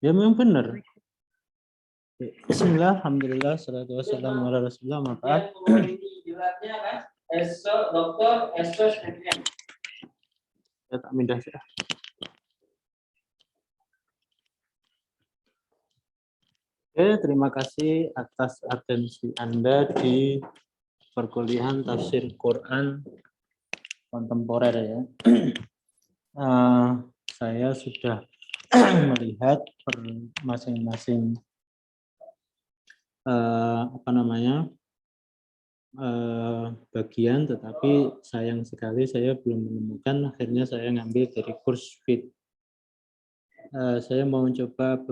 Ya memang benar. Bismillah, alhamdulillah, salatu wassalamu ala rasulullah, ma'afat. Ya tak mindah sudah. Oke, terima kasih atas atensi Anda di perkuliahan tafsir Quran kontemporer ya. Saya sudah melihat masing-masing bagian, tetapi sayang sekali saya belum menemukan. Akhirnya saya ngambil dari kurs fit. Saya mau mencoba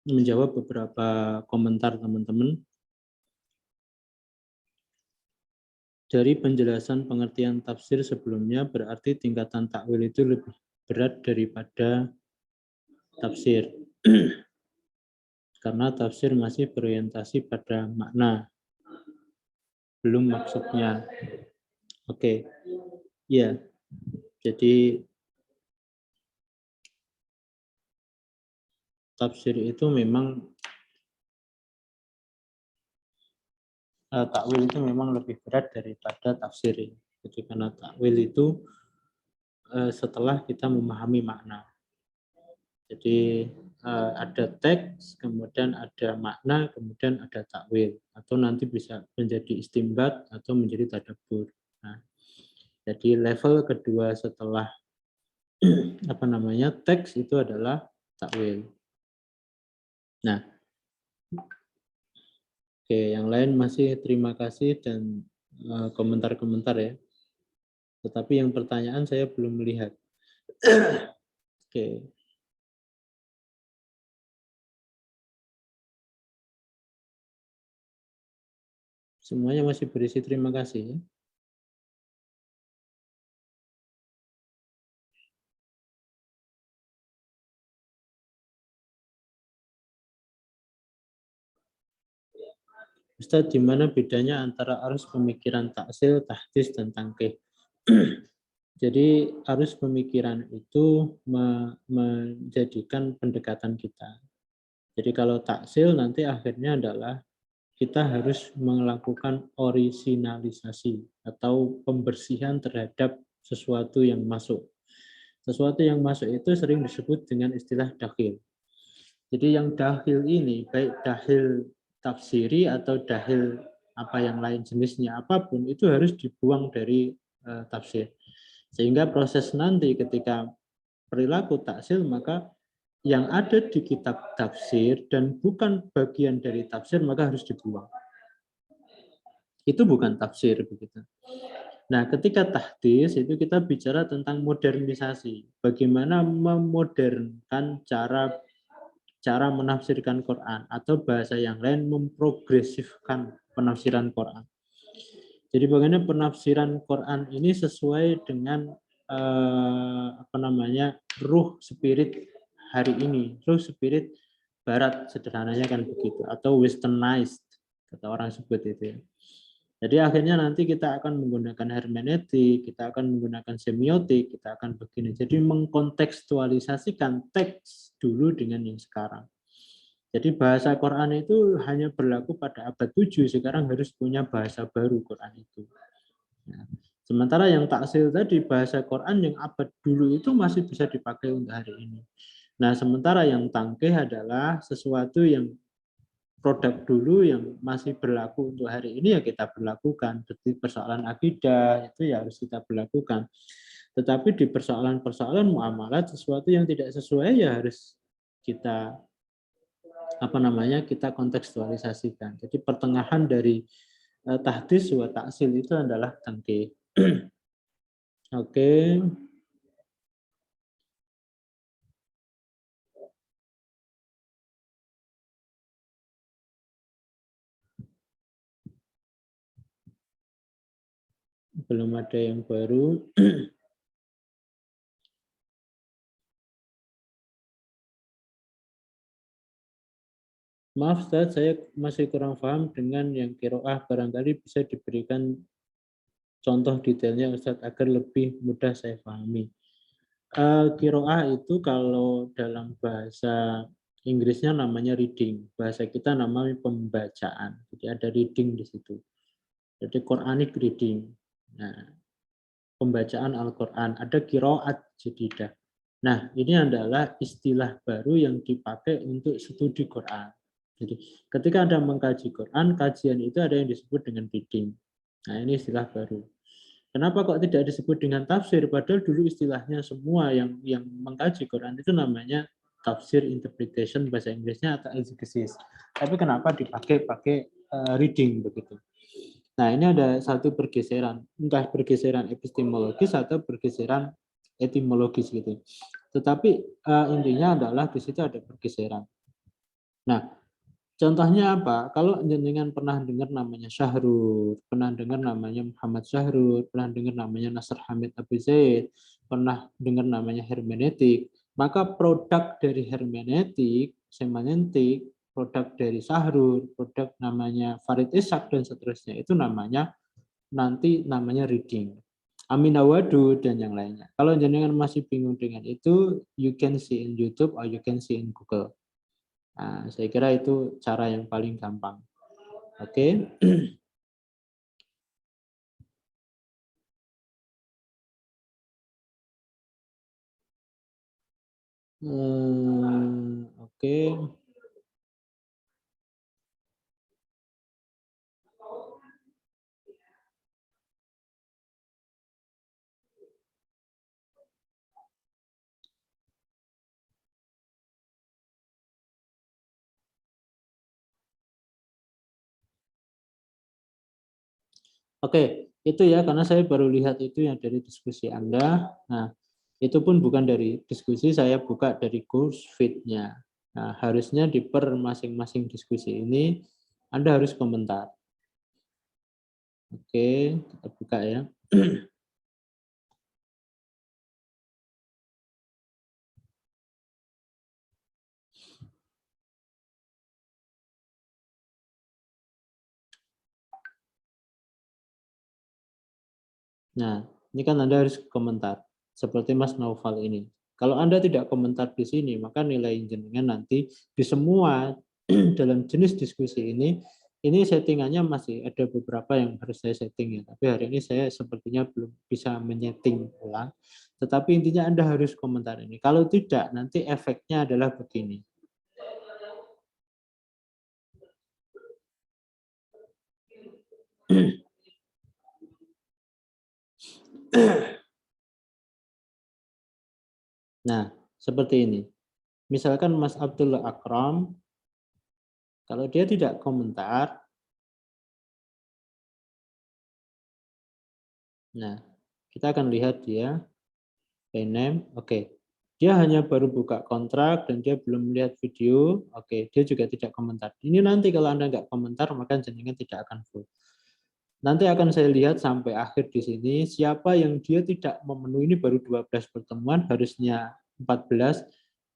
menjawab beberapa komentar teman-teman. Dari penjelasan pengertian tafsir sebelumnya, berarti tingkatan takwil itu lebih berat daripada tafsir. Karena tafsir masih berorientasi pada makna, belum maksudnya. Oke, ya. Jadi tafsir itu memang takwil itu memang lebih berat daripada tafsir. Jadi karena takwil itu setelah kita memahami makna. Jadi ada teks, kemudian ada makna, kemudian ada takwil, atau nanti bisa menjadi istimbat atau menjadi tadabbur. Nah, jadi level kedua setelah teks itu adalah takwil. Nah, oke, yang lain masih terima kasih dan komentar-komentar ya. Tetapi yang pertanyaan saya belum melihat. Oke. Semuanya masih berisi terima kasih. Ustaz, di mana bedanya antara arus pemikiran taksil, tahdits, dan tangkih? Jadi arus pemikiran itu menjadikan pendekatan kita. Jadi kalau taksil nanti akhirnya adalah kita harus melakukan orisinalisasi atau pembersihan terhadap sesuatu yang masuk. Sesuatu yang masuk itu sering disebut dengan istilah dakhil. Jadi yang dakhil ini, baik dakhil tafsiri atau dakhil apa yang lain jenisnya, apapun, itu harus dibuang dari tafsir. Sehingga proses nanti ketika perilaku taksil, maka yang ada di kitab tafsir dan bukan bagian dari tafsir, maka harus dibuang. Itu bukan tafsir begitu. Nah, ketika tahdits itu kita bicara tentang modernisasi. Bagaimana memodernkan cara menafsirkan Quran, atau bahasa yang lain memprogresifkan penafsiran Quran. Jadi bagaimana penafsiran Quran ini sesuai dengan ruh spirit hari ini, ruh spirit barat sederhananya kan begitu, atau westernized kata orang sebut itu ya. Jadi akhirnya nanti kita akan menggunakan hermeneutik, kita akan menggunakan semiotik, kita akan begini. Jadi mengkontekstualisasikan teks dulu dengan yang sekarang. Jadi bahasa Quran itu hanya berlaku pada abad 7, sekarang harus punya bahasa baru Quran itu. Nah, sementara yang taksil tadi, bahasa Quran yang abad dulu itu masih bisa dipakai untuk hari ini. Nah, sementara yang tangkih adalah sesuatu yang produk dulu yang masih berlaku untuk hari ini, ya kita berlakukan. Seperti persoalan akidah itu ya harus kita berlakukan. Tetapi di persoalan-persoalan muamalat, sesuatu yang tidak sesuai ya harus kita kita kontekstualisasikan. Jadi pertengahan dari tahdits wa taksil itu adalah tangkih. Oke. Belum ada yang baru. Maaf Ustaz, saya masih kurang paham dengan yang qiraah. Barangkali bisa diberikan contoh detailnya Ustaz agar lebih mudah saya pahami. Qiraah itu kalau dalam bahasa Inggrisnya namanya reading, bahasa kita namanya pembacaan. Jadi ada reading di situ. Jadi Quranic reading. Nah, pembacaan Al-Quran. Ada qiraat jadidah. Nah, ini adalah istilah baru yang dipakai untuk studi Quran. Jadi, ketika Anda mengkaji Quran, kajian itu ada yang disebut dengan reading. Nah, ini istilah baru. Kenapa kok tidak disebut dengan tafsir? Padahal dulu istilahnya semua yang mengkaji Quran itu namanya tafsir, interpretation, bahasa Inggrisnya atau exegesis. Tapi kenapa pakai reading begitu? Nah, ini ada satu pergeseran, entah pergeseran epistemologis atau pergeseran etimologis gitu. Tetapi intinya adalah di situ ada pergeseran. Nah, contohnya apa? Kalau jenengan pernah dengar namanya Syahrul, pernah dengar namanya Muhammad Syahrul, pernah dengar namanya Nasr Hamid Abu Zaid, pernah dengar namanya hermeneutik, maka produk dari hermeneutik, semantik, produk dari Syahrul, produk namanya Farid Ishak dan seterusnya itu namanya nanti namanya reading. Aminawadu dan yang lainnya. Kalau jenengan masih bingung dengan itu, you can see in YouTube or you can see in Google. Nah, saya kira itu cara yang paling gampang. Oke. Oke. Oke, itu ya karena saya baru lihat itu yang dari diskusi Anda. Nah, itu pun bukan dari diskusi, saya buka dari course feed-nya. Nah, harusnya di per masing-masing diskusi ini Anda harus komentar. Oke, kita buka ya. Nah, ini kan Anda harus komentar, seperti Mas Naufal ini. Kalau Anda tidak komentar di sini, maka nilai jenengan nanti di semua dalam jenis diskusi ini settingannya masih ada beberapa yang harus saya setting ya. Tapi hari ini saya sepertinya belum bisa menyeting ulang. Tetapi intinya Anda harus komentar ini. Kalau tidak, nanti efeknya adalah begini. Nah, seperti ini. Misalkan Mas Abdullah Akram, kalau dia tidak komentar, nah, kita akan lihat dia, name, oke. Dia hanya baru buka kontrak dan dia belum melihat video, oke. Dia juga tidak komentar. Ini nanti kalau Anda nggak komentar, maka jenengan tidak akan full. Nanti akan saya lihat sampai akhir di sini, siapa yang dia tidak memenuhi, ini baru 12 pertemuan, harusnya 14,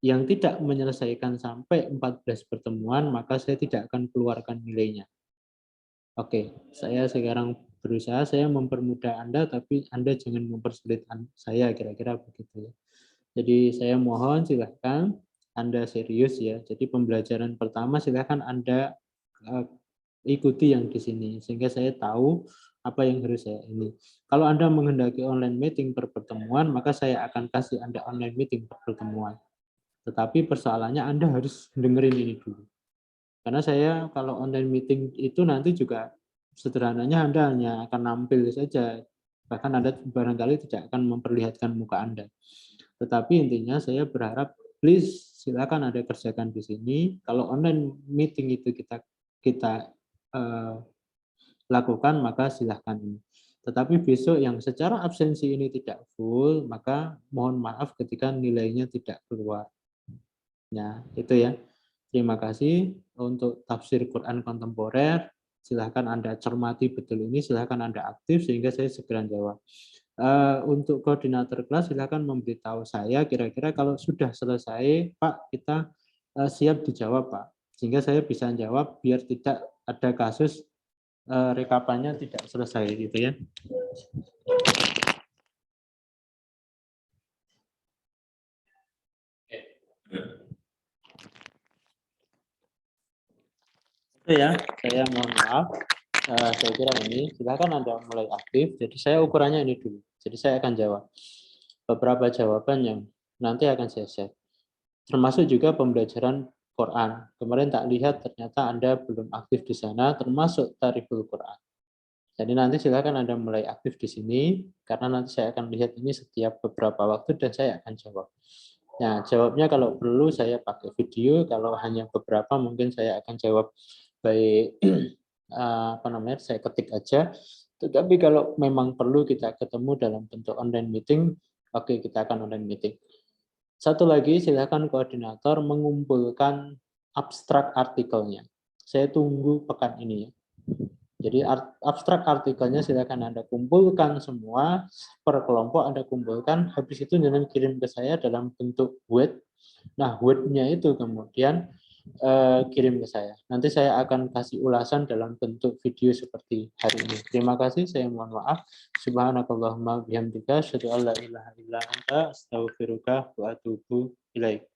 yang tidak menyelesaikan sampai 14 pertemuan, maka saya tidak akan keluarkan nilainya. Oke, saya sekarang berusaha saya mempermudah Anda, tapi Anda jangan mempersulit saya, kira-kira begitu ya. Jadi saya mohon silahkan Anda serius ya. Jadi pembelajaran pertama silahkan Anda ikuti yang di sini, sehingga saya tahu apa yang harus saya ini. Kalau Anda menghendaki online meeting per pertemuan, maka saya akan kasih Anda online meeting per pertemuan. Tetapi persoalannya Anda harus dengerin ini dulu. Karena saya kalau online meeting itu nanti juga sederhananya Anda hanya akan nampil saja, bahkan Anda barangkali tidak akan memperlihatkan muka Anda. Tetapi intinya saya berharap please silakan Anda kerjakan di sini. Kalau online meeting itu kita uh, lakukan maka silahkan ini. Tetapi besok yang secara absensi ini tidak full, maka mohon maaf ketika nilainya tidak keluar. Ya, itu ya. Terima kasih untuk tafsir Quran kontemporer. Silahkan Anda cermati betul ini, silahkan Anda aktif sehingga saya segera jawab. Untuk koordinator kelas silahkan memberitahu saya kira-kira kalau sudah selesai, Pak, kita siap dijawab, Pak. Sehingga saya bisa jawab biar tidak ada kasus rekapannya tidak selesai gitu ya. Itu ya, saya mohon maaf. Saya kira ini, silakan Anda mulai aktif. Jadi saya ukurannya ini dulu. Jadi saya akan jawab beberapa jawaban yang nanti akan saya share. Termasuk juga pembelajaran Quran. Kemarin tak lihat ternyata Anda belum aktif di sana, termasuk Tariful Quran. Jadi nanti silakan Anda mulai aktif di sini, karena nanti saya akan lihat ini setiap beberapa waktu dan saya akan jawab. Nah, jawabnya kalau perlu saya pakai video, kalau hanya beberapa mungkin saya akan jawab baik saya ketik aja. Tetapi kalau memang perlu kita ketemu dalam bentuk online meeting, oke kita akan online meeting. Satu lagi, silakan koordinator mengumpulkan abstrak artikelnya. Saya tunggu pekan ini ya. Jadi abstrak artikelnya silakan Anda kumpulkan semua per kelompok Anda kumpulkan, habis itu jangan kirim ke saya dalam bentuk Word. Nah, Word-nya itu kemudian kirim ke saya. Nanti saya akan kasih ulasan dalam bentuk video seperti hari ini. Terima kasih, saya mohon maaf. Subhanakallahumma bihamdika asyhadu an la ilaha illa anta astaghfiruka wa atubu ilaik.